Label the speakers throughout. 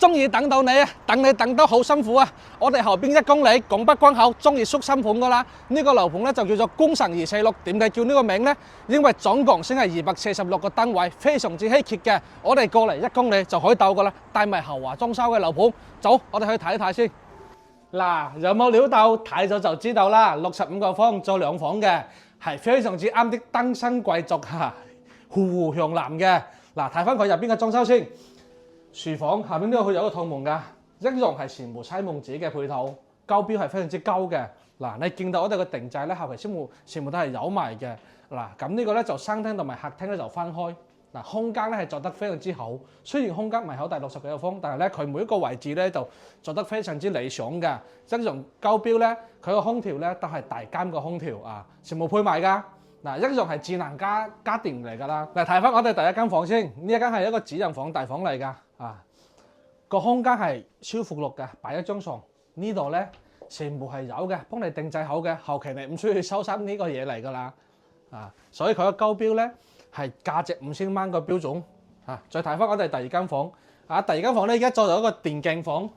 Speaker 1: 終於等到你啊！等你等得好辛苦啊！我哋後邊1公里拱北關口終於縮新盤噶啦。呢個樓盤咧就叫做宮城246。點解叫呢個名呢？因為總共先係246個單位，非常之稀缺嘅。我哋過嚟1公里就可以到噶啦，帶埋豪華裝修嘅樓盤。走，我哋去睇一睇先。嗱，有冇料到？睇咗就知道啦。65個方做2房嘅，係非常之啱啲單身貴族嚇，戶戶向南嘅。嗱，睇翻佢入邊嘅裝修先。廚房下邊都有個套門㗎，一樣係全部砌夢紙嘅配套，高標係非常之高嘅。嗱，你見到我哋個定製咧，後期全部都係有埋嘅。嗱，咁呢個咧就餐廳同埋客廳咧就分開。嗱，空間咧係做得非常之好，雖然空間唔係好大60幾個方，但係咧佢每一個位置咧就做得非常之理想嘅。一樣高標咧，佢個空調咧都係大間個空調啊，全部配埋㗎。嗱，一樣係智能家電嚟㗎啦。嚟睇翻我哋第一間房先，呢一間係一個主人房大房嚟㗎。個空間係超闊落嘅，擺一張床。呢度咧全部係有嘅，幫你定製好嘅，後期你唔需要收拾呢個嘢嚟㗎啦。所以佢個高標咧係價值5000蚊個標準。再睇翻我哋第二間房。第二間房咧而家做咗一個電競房。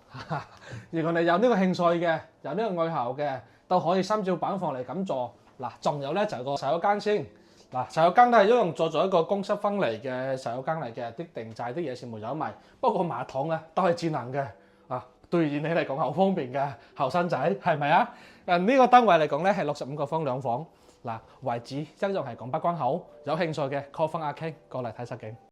Speaker 1: 如果你有呢個興趣嘅，有呢個愛好嘅，都可以參照板房嚟咁做。嗱，仲有咧就係個洗手間先。嗱，洗手間都係一樣做咗一個公室分離嘅洗手間嚟嘅，啲定製啲嘢全部有埋。不過馬桶咧都係智能嘅，對於你嚟講好方便嘅後生仔，係咪啊？呢個單位嚟講咧係65個方2房。嗱，位置一樣係拱北關口，有興趣嘅 call 翻阿 King 過嚟睇實景。